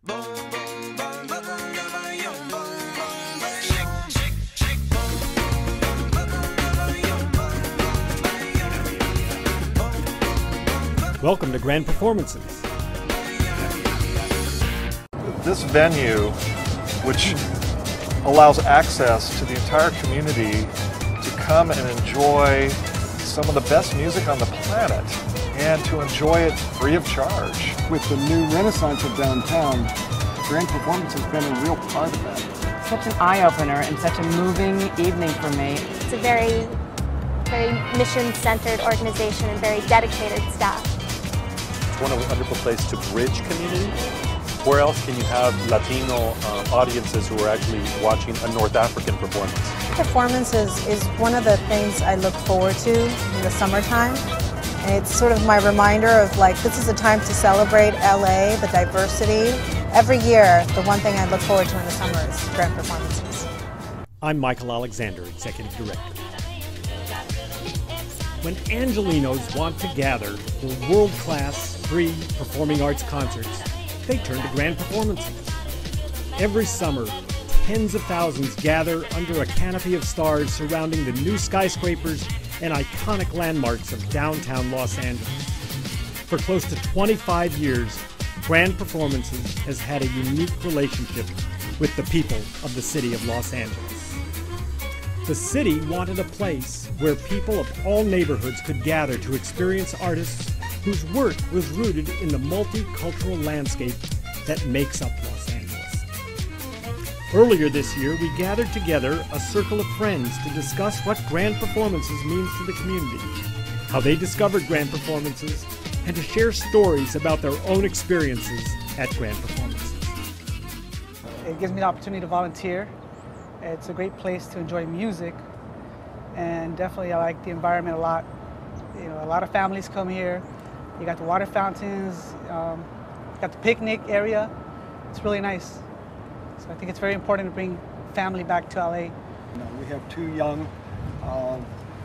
Welcome to Grand Performances. This venue, which allows access to the entire community to come and enjoy some of the best music on the planet and to enjoy it free of charge. With the new renaissance of downtown, Grand Performance has been a real part of that. Such an eye-opener and such a moving evening for me. It's a very mission-centered organization and very dedicated staff. It's one of a wonderful place to bridge community. Where else can you have Latino audiences who are actually watching a North African performance? Performances is one of the things I look forward to in the summertime. And it's sort of my reminder of this is a time to celebrate LA, the diversity. Every year, the one thing I look forward to in the summer is Grand Performances. I'm Michael Alexander, Executive Director. When Angelenos want to gather for world-class, free performing arts concerts, they turn to Grand Performances. Every summer, tens of thousands gather under a canopy of stars surrounding the new skyscrapers and iconic landmarks of downtown Los Angeles. For close to 25 years, Grand Performances has had a unique relationship with the people of the city of Los Angeles. The city wanted a place where people of all neighborhoods could gather to experience artists whose work was rooted in the multicultural landscape that makes up Los Angeles. Earlier this year, we gathered together a circle of friends to discuss what Grand Performances means to the community, how they discovered Grand Performances, and to share stories about their own experiences at Grand Performances. It gives me the opportunity to volunteer. It's a great place to enjoy music, and definitely I like the environment a lot. You know, a lot of families come here. You got the water fountains, got the picnic area. It's really nice. So I think it's very important to bring family back to LA. We have two young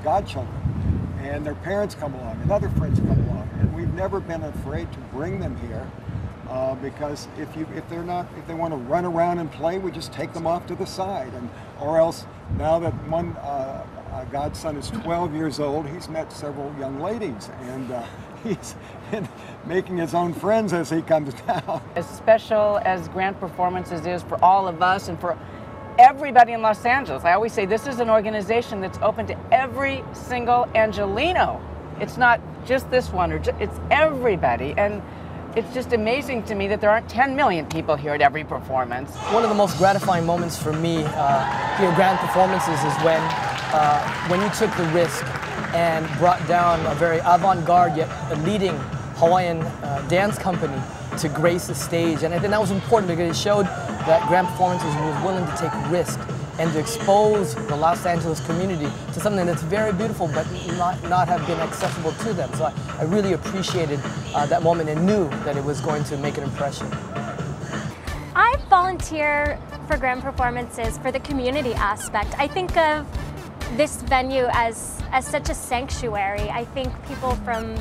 godchildren, and their parents come along, and other friends come along, and we've never been afraid to bring them here because if they want to run around and play, we just take them off to the side, or else now that one godson is 12 years old, he's met several young ladies, and he's making his own friends as he comes down. As special as Grand Performances is for all of us and for everybody in Los Angeles, I always say this is an organization that's open to every single Angeleno. It's not just this one, it's everybody. And it's just amazing to me that there aren't 10 million people here at every performance. One of the most gratifying moments for me here at Grand Performances is when you took the risk and brought down a very avant-garde yet a leading Hawaiian dance company to grace the stage. And I think that was important because it showed that Grand Performances was willing to take risk and to expose the Los Angeles community to something that's very beautiful but not have been accessible to them. So I really appreciated that moment and knew that it was going to make an impression. I volunteer for Grand Performances for the community aspect. I think of this venue as such a sanctuary. I think people from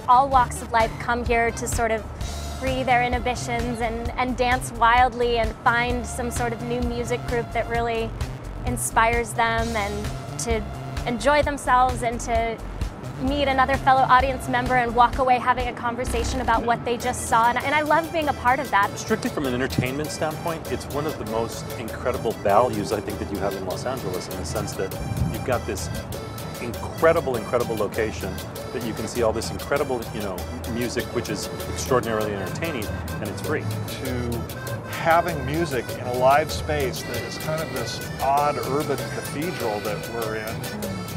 all walks of life come here to sort of free their inhibitions and dance wildly and find some sort of new music group that really inspires them and to enjoy themselves and to meet another fellow audience member and walk away having a conversation about what they just saw. And I love being a part of that. Strictly from an entertainment standpoint, it's one of the most incredible values I think that you have in Los Angeles, in the sense that you've got this incredible location that you can see all this incredible, music, which is extraordinarily entertaining, and it's free. To having music in a live space that is kind of this odd urban cathedral that we're in,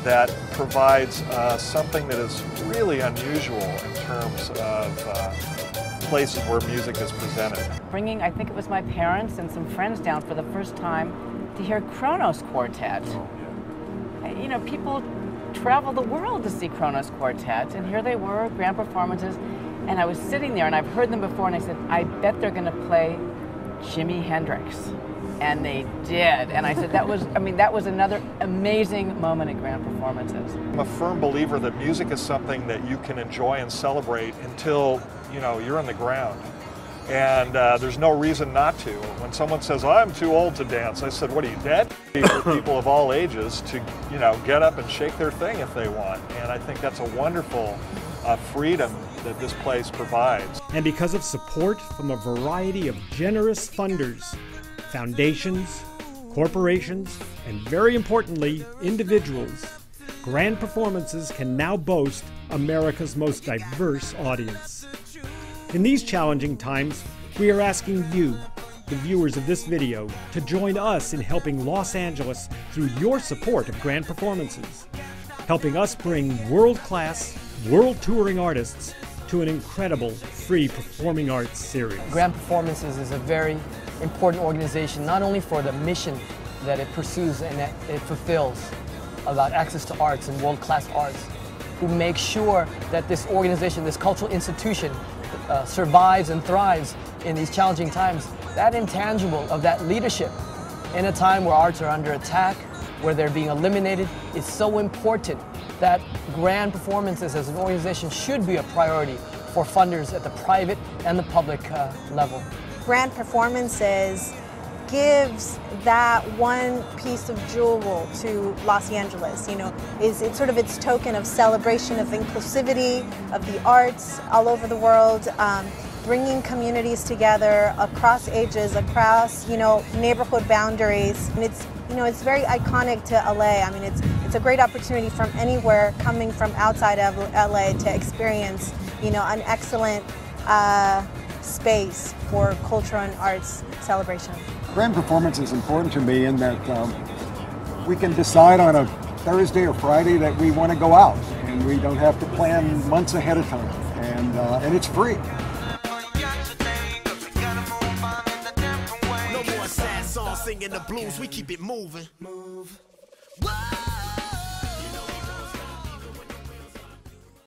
that provides something that is really unusual in terms of places where music is presented. Bringing, I think it was my parents and some friends down for the first time to hear Kronos Quartet. People travel the world to see Kronos Quartet, and here they were, Grand Performances, and I was sitting there and I've heard them before, and I said, I bet they're going to play Jimi Hendrix. And they did. And I said, that was another amazing moment at Grand Performances. I'm a firm believer that music is something that you can enjoy and celebrate until, you're on the ground. And there's no reason not to. When someone says, I'm too old to dance, I said, what are you, dead? For people of all ages to, get up and shake their thing if they want. And I think that's a wonderful freedom that this place provides. And because of support from a variety of generous funders, foundations, corporations, and very importantly, individuals, Grand Performances can now boast America's most diverse audience. In these challenging times, we are asking you, the viewers of this video, to join us in helping Los Angeles through your support of Grand Performances, helping us bring world-class, world-touring artists to an incredible free performing arts series. Grand Performances is a very important organization, not only for the mission that it pursues and that it fulfills about access to arts and world-class arts, who makes sure that this organization, this cultural institution, survives and thrives in these challenging times. That intangible of that leadership in a time where arts are under attack, where they're being eliminated, is so important that Grand Performances as an organization should be a priority for funders at the private and the public level. Grand Performances gives that one piece of jewel to Los Angeles, it's sort of its token of celebration of inclusivity, of the arts all over the world, bringing communities together across ages, across, neighborhood boundaries. And it's very iconic to LA. I mean, it's a great opportunity from anywhere coming from outside of LA to experience, an excellent space for culture and arts celebration. Grand Performance is important to me in that we can decide on a Thursday or Friday that we want to go out, and we don't have to plan months ahead of time, and it's free. No more sad songs singing the blues, we keep it moving.